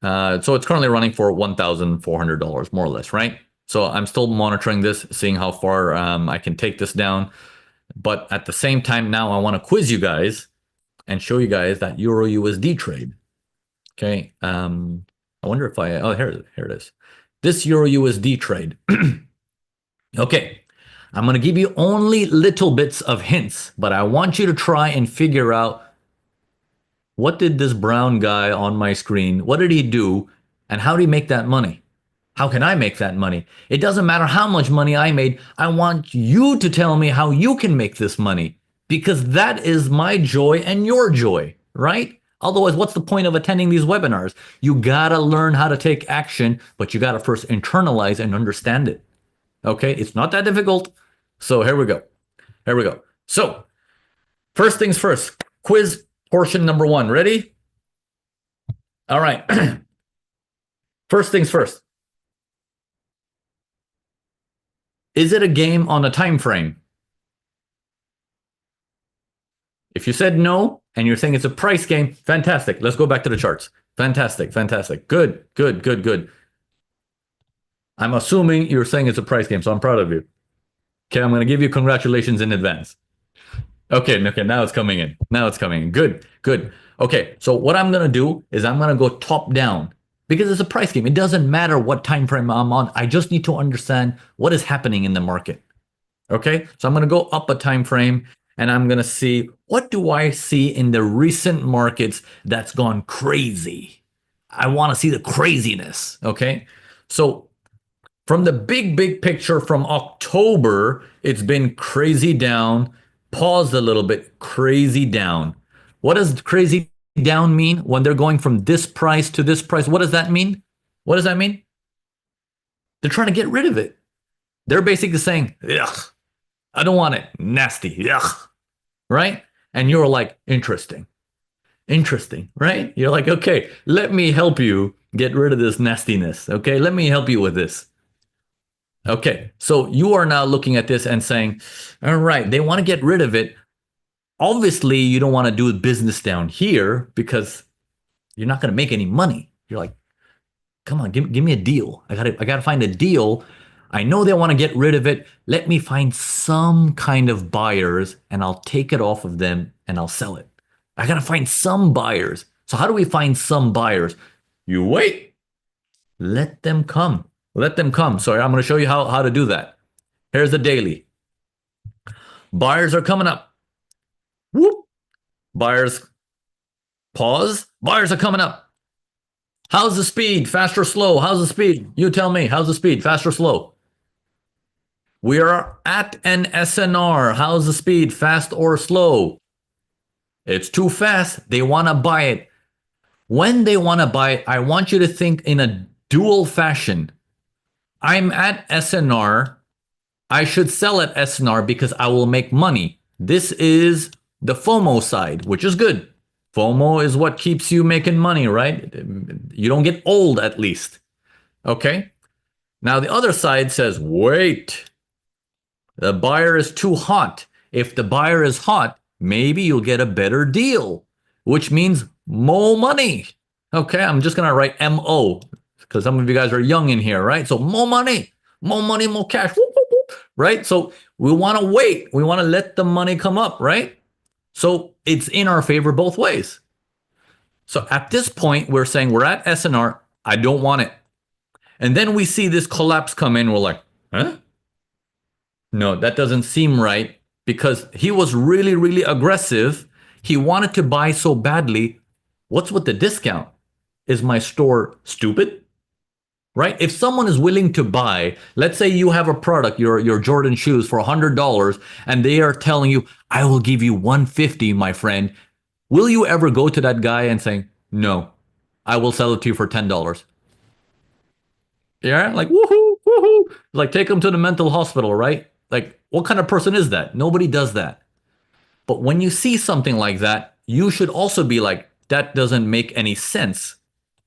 So it's currently running for $1,400, more or less, right? So I'm still monitoring this, seeing how far I can take this down. But at the same time, now I want to quiz you guys and show you guys that EURUSD trade. Okay. I wonder if here it is. This EURUSD trade. Okay. I'm going to give you only little bits of hints, but I want you to try and figure out what did this brown guy on my screen, what did he do, and how did he make that money? How can I make that money? It doesn't matter how much money I made. I want you to tell me how you can make this money, because that is my joy and your joy, right? Otherwise, what's the point of attending these webinars? You got to learn how to take action, but you got to first internalize and understand it. Okay, it's not that difficult. So here we go. Here we go. So first things first, quiz portion number 1. Ready? All right. First things first. Is it a game on a time frame? If you said no, and you're saying it's a price game, fantastic. Let's go back to the charts. Fantastic, fantastic. Good, good, good, good. I'm assuming you're saying it's a price game, so I'm proud of you. Okay, I'm going to give you congratulations in advance. Okay, now it's coming in. Now it's coming in. Good, good. Okay, so what I'm going to do is I'm going to go top down because it's a price game. It doesn't matter what time frame I'm on. I just need to understand what is happening in the market. Okay, so I'm going to go up a time frame and I'm going to see What do I see in the recent markets that's gone crazy? I want to see the craziness. Okay. So from the big picture from October, it's been crazy down, paused a little bit, crazy down. What does crazy down mean when they're going from this price to this price? What does that mean? What does that mean? They're trying to get rid of it. They're basically saying, ugh, I don't want it. Nasty. Ugh. Right? And you're like, interesting. Interesting. Right? You're like, okay, let me help you get rid of this nastiness. Okay. Let me help you with this. Okay. So you are now looking at this and saying, all right, they want to get rid of it. Obviously, you don't want to do business down here because you're not going to make any money. You're like, come on, give me a deal. I gotta find a deal. I know they want to get rid of it. Let me find some kind of buyers and I'll take it off of them and I'll sell it. I gotta find some buyers. So how do we find some buyers? You wait. Let them come. Let them come. Sorry, I'm going to show you how to do that. Here's the daily. Buyers are coming up. Whoop. Buyers pause. Buyers are coming up. How's the speed? Fast or slow? How's the speed? You tell me. How's the speed? Fast or slow? We are at an SNR. How's the speed? Fast or slow? It's too fast. They want to buy it. When they want to buy it, I want you to think in a dual fashion. I'm at SNR. I should sell at SNR because I will make money. This is the FOMO side, which is good. FOMO is what keeps you making money, right? You don't get old at least. Okay. Now the other side says, wait, the buyer is too hot. If the buyer is hot, maybe you'll get a better deal, which means more money. Okay. I'm just going to write MO because some of you guys are young in here, right? So more money, more cash. Whoop, whoop, whoop, right? So we want to wait. We want to let the money come up, right? So it's in our favor both ways. So at this point, we're saying we're at SNR. I don't want it. And then we see this collapse come in. We're like, huh? No, that doesn't seem right because he was really aggressive. He wanted to buy so badly. What's with the discount? Is my store stupid? Right? If someone is willing to buy, let's say you have a product, your Jordan shoes for $100, and they are telling you, I will give you 150, my friend. Will you ever go to that guy and say, no, I will sell it to you for $10? Yeah, like woohoo, woohoo. Like take them to the mental hospital, right? Like what kind of person is that? Nobody does that. But when you see something like that, you should also be like, that doesn't make any sense.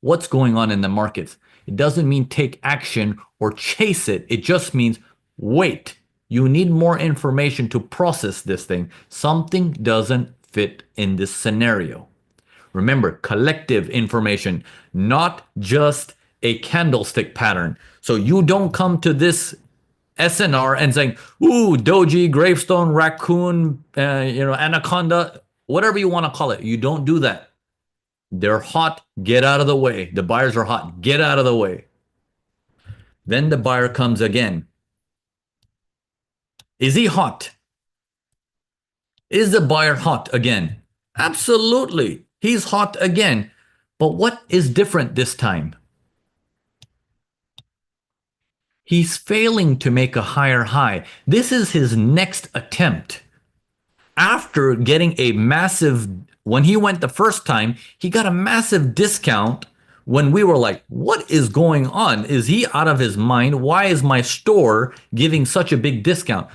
What's going on in the markets? It doesn't mean take action or chase it. It just means wait. You need more information to process this thing. Something doesn't fit in this scenario. Remember, collective information, not just a candlestick pattern. So you don't come to this SNR and saying, ooh, doji, gravestone, raccoon, anaconda, whatever you want to call it. You don't do that. They're hot, get out of the way. The buyers are hot, get out of the way. Then the buyer comes again. Is he hot? Is the buyer hot again? Absolutely. He's hot again. But what is different this time? He's failing to make a higher high. This is his next attempt. After getting a massive, when he went the first time, he got a massive discount when we were like, what is going on? Is he out of his mind? Why is my store giving such a big discount?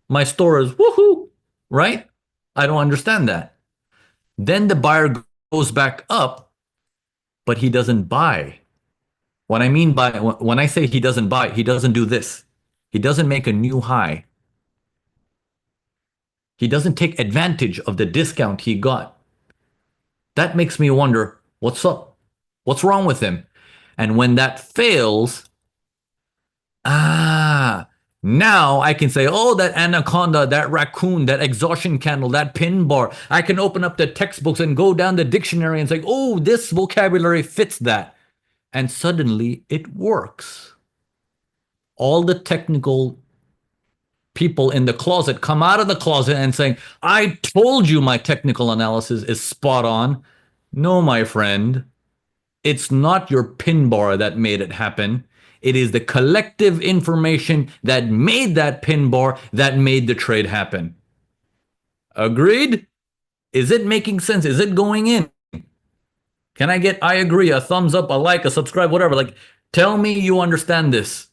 My store is woohoo, right? I don't understand that. Then the buyer goes back up, but he doesn't buy. What I mean by when I say he doesn't buy, he doesn't do this. He doesn't make a new high. He doesn't take advantage of the discount he got. That makes me wonder, what's up? What's wrong with him? And when that fails, now I can say, oh, that anaconda, that raccoon, that exhaustion candle, that pin bar. I can open up the textbooks and go down the dictionary and say, oh, this vocabulary fits that. And suddenly it works. All the technical people in the closet come out of the closet and saying, I told you my technical analysis is spot on. No, my friend, it's not your pin bar that made it happen. It is the collective information that made that pin bar that made the trade happen. Agreed? Is it making sense? Is it going in? Can I get I agree, a thumbs up, a like, a subscribe, whatever? Like, tell me you understand this.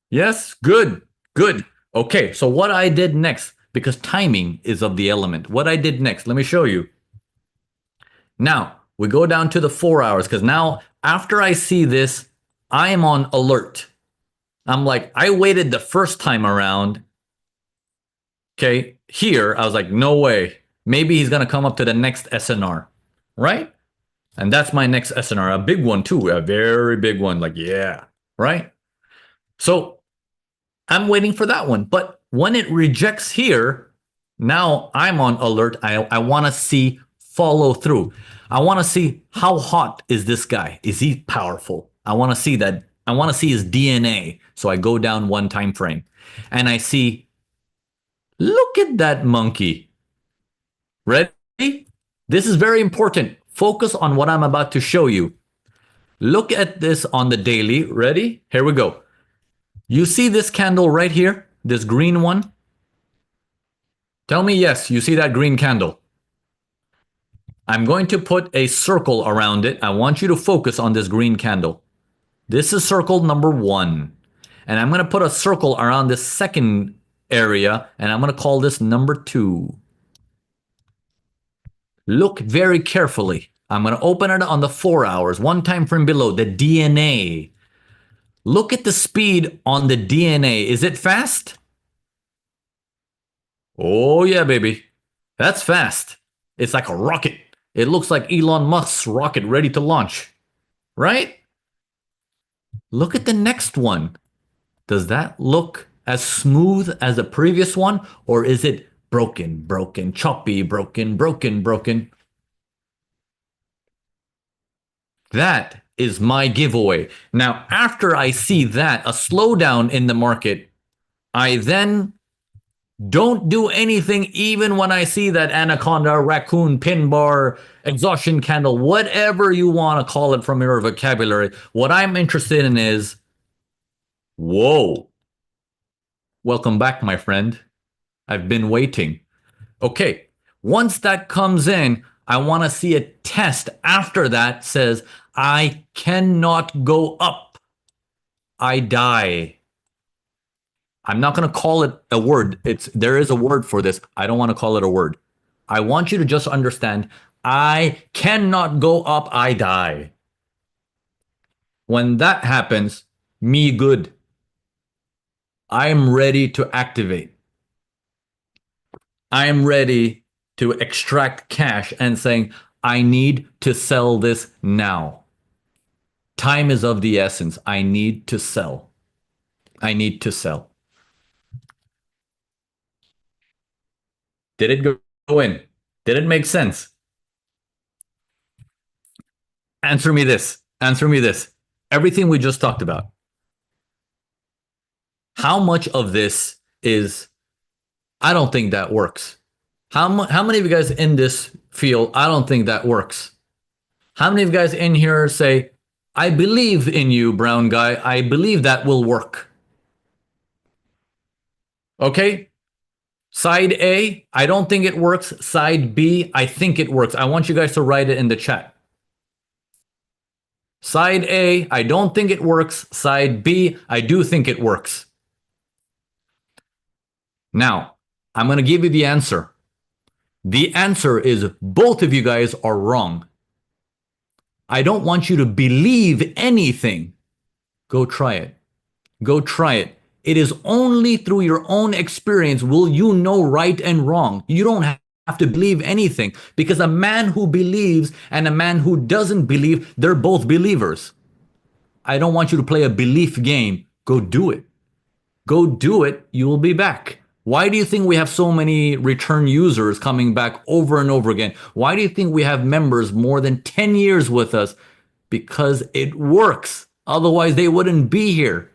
Yes? Good. Good. Okay, so what I did next, because timing is of the element. What I did next, let me show you. Now, we go down to the 4 hours, because now, after I see this, I am on alert. I'm like, I waited the first time around. Okay, here, I was like, no way. Maybe he's going to come up to the next SNR, right? And that's my next SNR, a big one too, a very big one. Like, yeah, right? So I'm waiting for that one. But when it rejects here, now I'm on alert. I want to see follow through. I want to see how hot is this guy? Is he powerful? I want to see that. I want to see his DNA. So I go down one time frame and I see, look at that monkey. Ready? This is very important. Focus on what I'm about to show you. Look at this on the daily. Ready? Here we go. You see this candle right here? This green one? Tell me yes, you see that green candle. I'm going to put a circle around it. I want you to focus on this green candle. This is circle number 1. And I'm going to put a circle around this second area, and I'm going to call this number 2. Look very carefully. I'm going to open it on the 4 hours, one time frame below, the DNA. Look at the speed on the DNA. Is it fast? Oh yeah, baby. That's fast. It's like a rocket. It looks like Elon Musk's rocket ready to launch. Right? Look at the next one. Does that look as smooth as the previous one? Or is it broken, choppy, broken? That is my giveaway. Now, after I see that, a slowdown in the market, I then don't do anything even when I see that anaconda, raccoon, pin bar, exhaustion candle, whatever you want to call it from your vocabulary. What I'm interested in is, whoa. Welcome back, my friend. I've been waiting. Okay, once that comes in, I want to see a test after that says, I cannot go up. I die. I'm not going to call it a word. There is a word for this. I don't want to call it a word. I want you to just understand, I cannot go up. I die. When that happens, me good. I'm ready to activate. I'm ready to extract cash and saying, I need to sell this now. Time is of the essence. I need to sell. I need to sell. Did it go in? Did it make sense? Answer me this. Answer me this. Everything we just talked about. How much of this is, I don't think that works? How many of you guys in this feel, I don't think that works? How many of you guys in here say, I believe in you, brown guy. I believe that will work. Okay? Side A, I don't think it works. Side B, I think it works. I want you guys to write it in the chat. Side A, I don't think it works. Side B, I do think it works. Now, I'm going to give you the answer. The answer is both of you guys are wrong. I don't want you to believe anything. Go try it. Go try it. It is only through your own experience will you know right and wrong. You don't have to believe anything, because a man who believes and a man who doesn't believe, they're both believers. I don't want you to play a belief game. Go do it. Go do it. You will be back. Why do you think we have so many return users coming back over and over again? Why do you think we have members more than 10 years with us? Because it works. Otherwise, they wouldn't be here.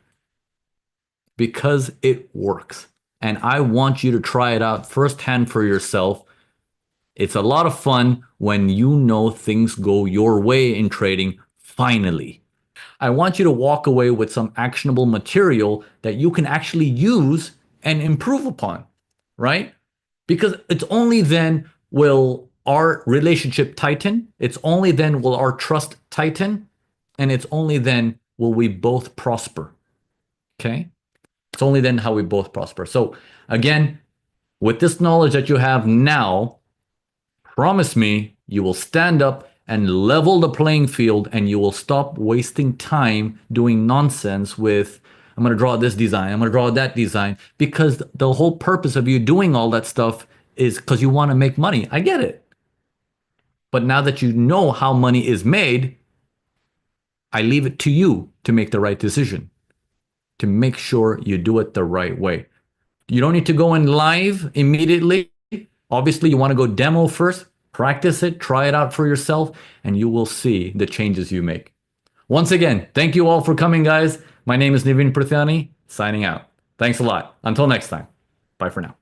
because it works. And I want you to try it out firsthand for yourself. It's a lot of fun when you know things go your way in trading finally. I want you to walk away with some actionable material that you can actually use and improve upon, right? Because it's only then will our relationship tighten, it's only then will our trust tighten, and it's only then will we both prosper. Okay? It's only then how we both prosper. So, again, with this knowledge that you have now, promise me you will stand up and level the playing field and you will stop wasting time doing nonsense with, I'm going to draw this design, I'm going to draw that design, because the whole purpose of you doing all that stuff is because you want to make money. I get it. But now that you know how money is made, I leave it to you to make the right decision, to make sure you do it the right way. You don't need to go in live immediately. Obviously, you want to go demo first, practice it, try it out for yourself, and you will see the changes you make. Once again, thank you all for coming, guys. My name is Nivin Prithyani, signing out. Thanks a lot. Until next time. Bye for now.